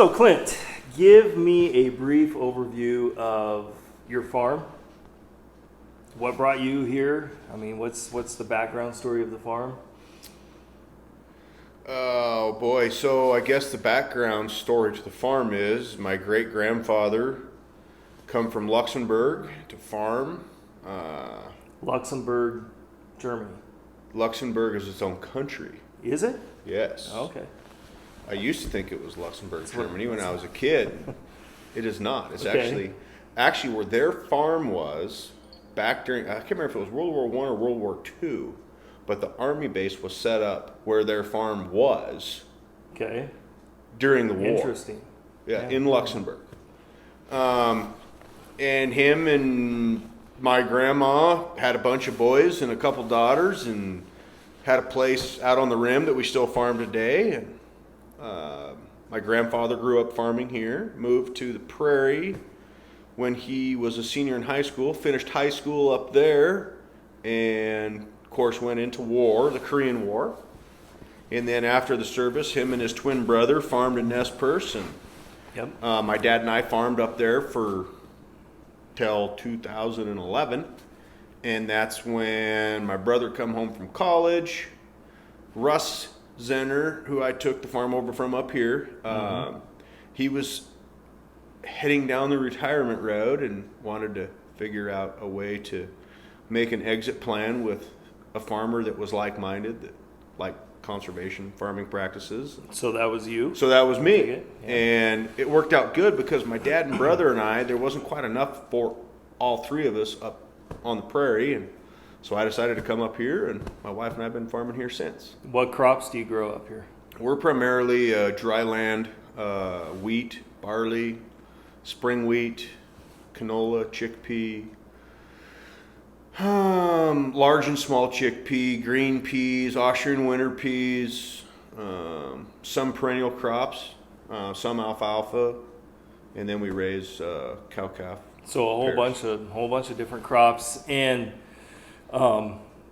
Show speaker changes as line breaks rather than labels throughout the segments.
So, Clint, give me a brief overview of your farm. What brought you here? I mean, what's the background story of the farm?
Oh boy, so I guess the background story to the farm is my great grandfather come from Luxembourg to farm.
Luxembourg, Germany.
Luxembourg is its own country.
Is it?
Yes.
Okay.
I used to think it was Luxembourg, Germany when I was a kid. It is not. It's actually where their farm was back during, I can't remember if it was World War I or World War II, but the army base was set up where their farm was during the war.
Interesting.
Yeah, in Luxembourg. And him and my grandma had a bunch of boys and a couple daughters and had a place out on the rim that we still farm today. And my grandfather grew up farming here, moved to the prairie when he was a senior in high school, finished high school up there, and of course went into war, the Korean War. And then after the service, him and his twin brother farmed in Nez Perce. And my dad and I farmed up there till 2011. And that's when my brother come home from college. Russ Zenner, who I took the farm over from up here, he was heading down the retirement road and wanted to figure out a way to make an exit plan with a farmer that was like-minded, that liked conservation farming practices.
So that was you?
So that was me. And it worked out good because my dad and brother and I, there wasn't quite enough for all three of us up on the prairie, and so I decided to come up here, and my wife and I have been farming here since.
What crops do you grow up here?
We're primarily dry land, wheat, barley, spring wheat, canola, chickpea, large and small chickpea, green peas, Austrian winter peas, some perennial crops, some alfalfa, and then we raise cow-calf.
So a whole bunch of different crops, and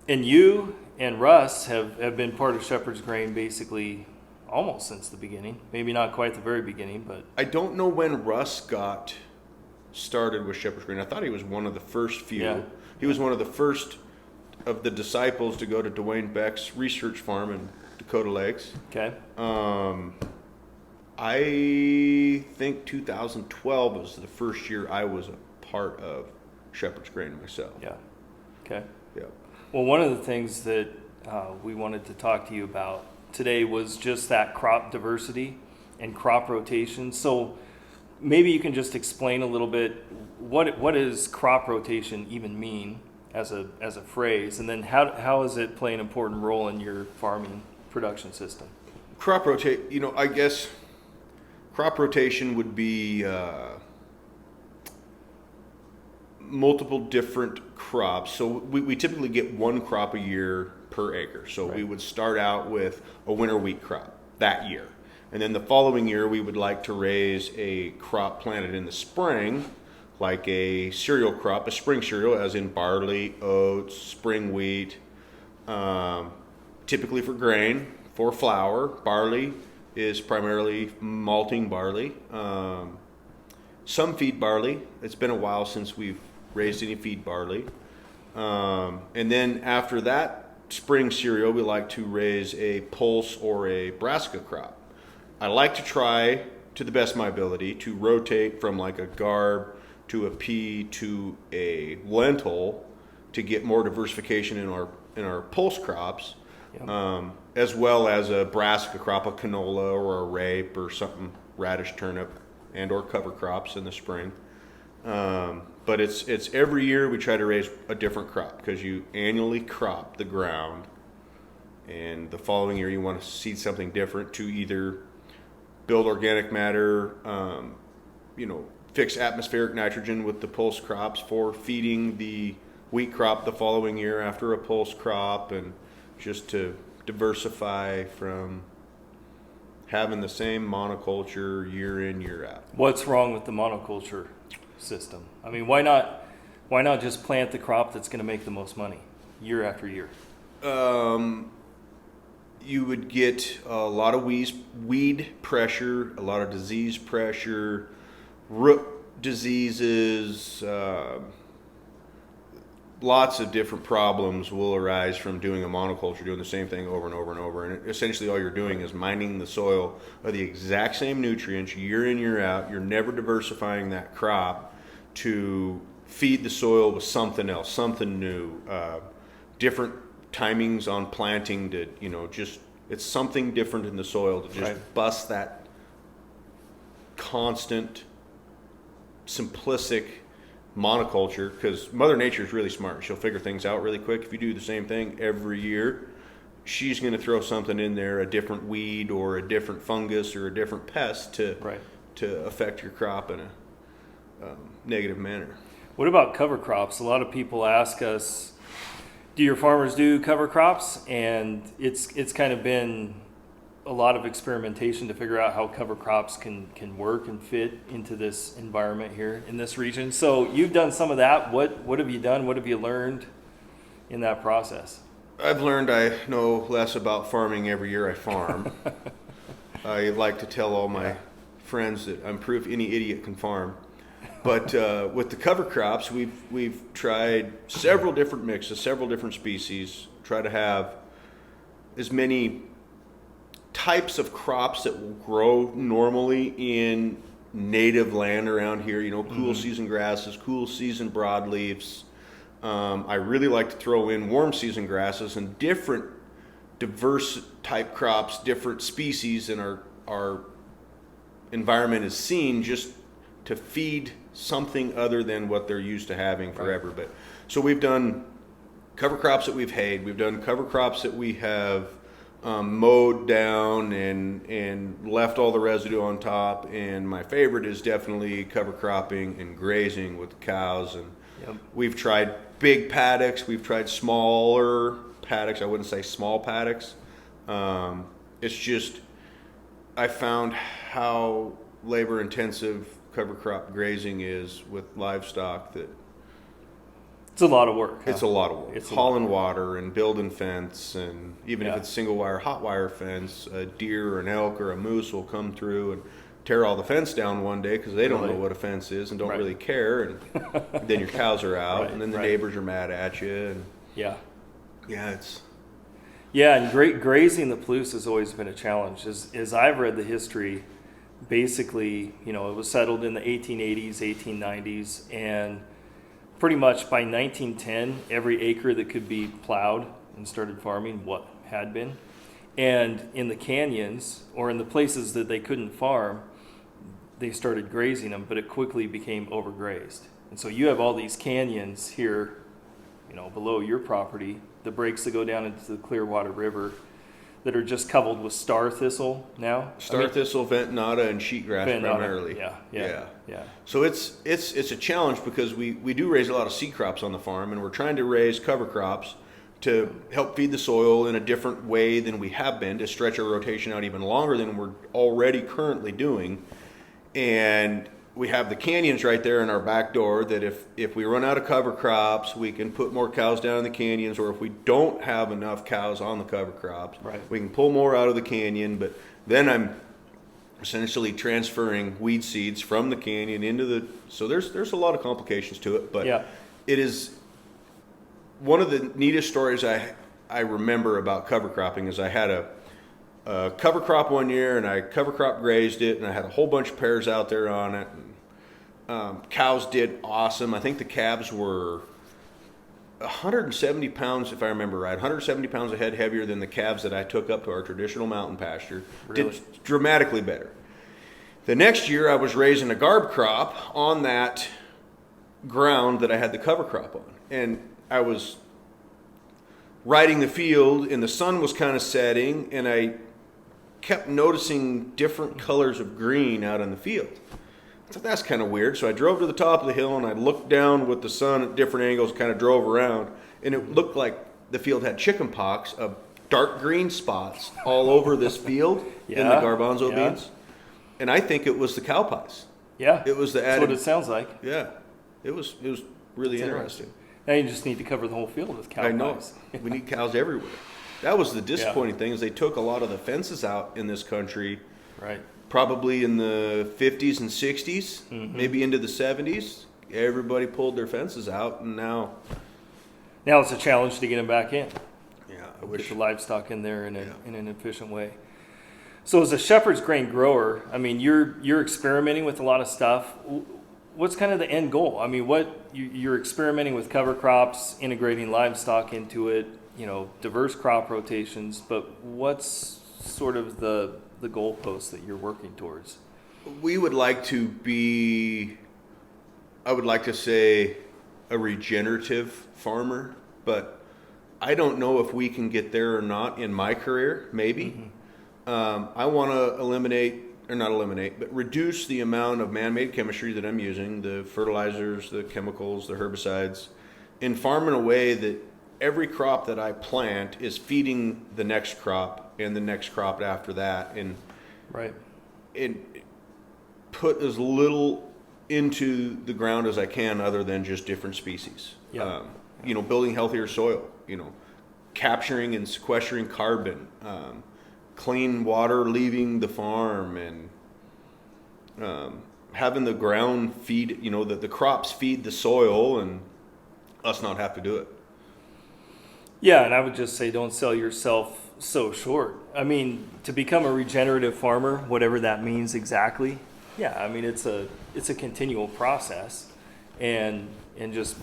you and Russ have been part of Shepherd's Grain basically almost since the beginning. Maybe not quite the very beginning, but
I don't know when Russ got started with Shepherd's Grain. I thought he was one of the first few.
Yeah.
He was one of the first of the disciples to go to Dwayne Beck's research farm in Dakota Lakes.
Okay.
I think 2012 was the first year I was a part of Shepherd's Grain myself.
Yeah. Okay.
Yeah.
Well, one of the things that we wanted to talk to you about today was just that crop diversity and crop rotation. So maybe you can just explain a little bit what does crop rotation even mean as a phrase, and then how does it play an important role in your farming production system?
Crop rotate, I guess crop rotation would be multiple different crops. So we typically get one crop a year per acre. So we would start out with a winter wheat crop that year. And then the following year, we would like to raise a crop planted in the spring, like a cereal crop, a spring cereal, as in barley, oats, spring wheat, typically for grain. For flour, barley is primarily malting barley. Some feed barley. It's been a while since we've raised any feed barley. And then after that spring cereal, we like to raise a pulse or a brassica crop. I like to try, to the best of my ability, to rotate from like a garb to a pea to a lentil to get more diversification in our pulse crops, as well as a brassica crop, a canola or a rape or something, radish, turnip, and or cover crops in the spring. But it's every year we try to raise a different crop because you annually crop the ground, and the following year you want to seed something different to either build organic matter, fix atmospheric nitrogen with the pulse crops for feeding the wheat crop the following year after a pulse crop, and just to diversify from having the same monoculture year in, year out.
What's wrong with the monoculture system? I mean, why not just plant the crop that's going to make the most money year after year?
you would get a lot of weed pressure, a lot of disease pressure, root diseases, lots of different problems will arise from doing a monoculture, doing the same thing over and over and over. And essentially all you're doing is mining the soil of the exact same nutrients year in, year out. You're never diversifying that crop to feed the soil with something else, something new, different timings on planting to, just, it's something different in the soil to just bust that constant, simplistic monoculture, because Mother Nature is really smart. She'll figure things out really quick. If you do the same thing every year, she's going to throw something in there, a different weed or a different fungus or a different pest to affect your crop in a negative manner.
What about cover crops? A lot of people ask us, do your farmers do cover crops? And it's kind of been a lot of experimentation to figure out how cover crops can work and fit into this environment here in this region. So you've done some of that. What have you done? What have you learned in that process?
I've learned I know less about farming every year I farm. I like to tell all my friends that I'm proof any idiot can farm. But with the cover crops, we've tried several different mixes, several different species, try to have as many types of crops that will grow normally in native land around here, cool season grasses, cool season broadleaves. I really like to throw in warm season grasses and different diverse type crops, different species in our environment is seen just to feed something other than what they're used to having forever. But so we've done cover crops that we've hayed, we've done cover crops that we have mowed down and left all the residue on top, and my favorite is definitely cover cropping and grazing with cows. And we've tried big paddocks, we've tried smaller paddocks. I wouldn't say small paddocks. It's just I found how labor intensive cover crop grazing is with livestock that
it's a lot of work.
It's a lot of work. It's hauling water and building fence, and even if it's single wire, hot wire fence, a deer or an elk or a moose will come through and tear all the fence down one day because they don't know what a fence is and don't really care, and then your cows are out, and then the neighbors are mad at you. And
and grazing the Palouse has always been a challenge. As I've read the history, basically, it was settled in the 1880s, 1890s, and pretty much by 1910, every acre that could be plowed and started farming had been. And in the canyons, or in the places that they couldn't farm, they started grazing them, but it quickly became overgrazed. And so you have all these canyons here, below your property, the breaks that go down into the Clearwater River that are just covered with star thistle now.
Thistle, ventonata, and sheetgrass primarily.
Yeah.
So it's a challenge because we do raise a lot of seed crops on the farm, and we're trying to raise cover crops to help feed the soil in a different way than we have been, to stretch our rotation out even longer than we're already currently doing. And we have the canyons right there in our back door that if we run out of cover crops, we can put more cows down in the canyons, or if we don't have enough cows on the cover crops, we can pull more out of the canyon. But then I'm essentially transferring weed seeds from the canyon into the, so there's a lot of complications to it, but it is one of the neatest stories I remember about cover cropping is I had a cover crop one year, and I cover crop grazed it, and I had a whole bunch of pairs out there on it. And, cows did awesome. I think the calves were 170 pounds, if I remember right, 170 pounds a head heavier than the calves that I took up to our traditional mountain pasture.
Really?
Did dramatically better. The next year I was raising a garb crop on that ground that I had the cover crop on. And I was riding the field, and the sun was kind of setting, and I kept noticing different colors of green out in the field. I thought that's kind of weird. So I drove to the top of the hill, and I looked down with the sun at different angles, kind of drove around, and it looked like the field had chicken pox of dark green spots all over this field in the garbanzo beans. And I think it was the cow pies.
Yeah.
It was the added.
That's what it sounds like.
Yeah. It was really interesting.
Now you just need to cover the whole field with cow pies.
We need cows everywhere. That was the disappointing thing, is they took a lot of the fences out in this country,
Right.
probably in the 50s and 60s, maybe into the 70s. Everybody pulled their fences out, and now
Now it's a challenge to get them back in.
yeah, I
Get
wish
the livestock in there in an efficient way. So as a shepherd's grain grower, I mean, you're experimenting with a lot of stuff. What's kind of the end goal? I mean, you're experimenting with cover crops, integrating livestock into it, diverse crop rotations, but what's sort of the goalpost that you're working towards?
we would like to be, I would like to say, a regenerative farmer, but I don't know if we can get there or not in my career, maybe. I want to reduce the amount of man-made chemistry that I'm using, the fertilizers, the chemicals, the herbicides, and farm in a way that every crop that I plant is feeding the next crop and the next crop after that, and
Right.
put as little into the ground as I can other than just different species.
Yeah.
Building healthier soil, capturing and sequestering carbon, clean water leaving the farm, and having the ground feed, the crops feed the soil and us not have to do it.
Yeah, and I would just say don't sell yourself so short. I mean, to become a regenerative farmer, whatever that means exactly, yeah, I mean it's a continual process, and just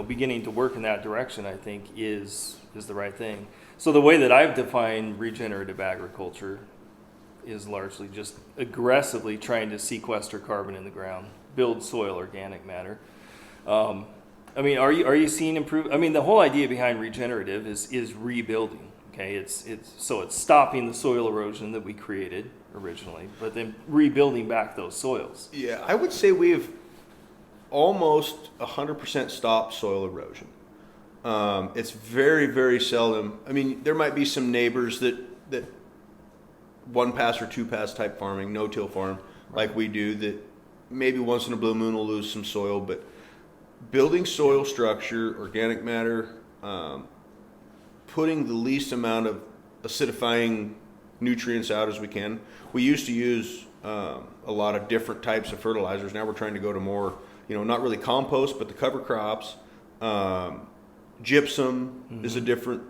beginning to work in that direction, I think is the right thing. So the way that I've defined regenerative agriculture is largely just aggressively trying to sequester carbon in the ground, build soil organic matter. I mean, are you seeing improve? I mean, the whole idea behind regenerative is rebuilding. Okay, it's stopping the soil erosion that we created originally, but then rebuilding back those soils.
Yeah, I would say we've almost 100% stopped soil erosion. It's very, very seldom. I mean, there might be some neighbors that one pass or two pass type farming, no-till farm, like we do, that maybe once in a blue moon will lose some soil, but building soil structure, organic matter, putting the least amount of acidifying nutrients out as we can. We used to use a lot of different types of fertilizers. Now we're trying to go to more, not really compost, but the cover crops. Gypsum is a different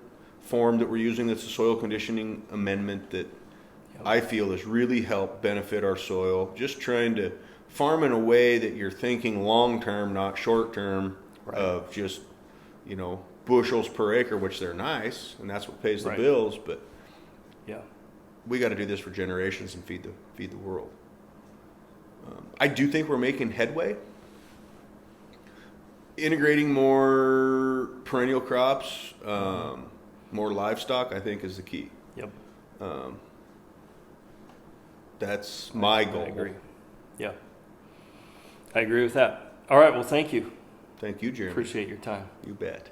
form that we're using. That's a soil conditioning amendment that I feel has really helped benefit our soil. Just trying to farm in a way that you're thinking long-term, not short-term,
Right.
of just, bushels per acre, which they're nice, and that's what pays the
Right.
bills, but
Yeah.
we got to do this for generations and feed the world. I do think we're making headway. Integrating more perennial crops, more livestock, I think, is the key.
Yep.
That's my goal.
I agree. Yeah. I agree with that. All right. Well, thank you.
Thank you, Jeremy.
Appreciate your time.
You bet.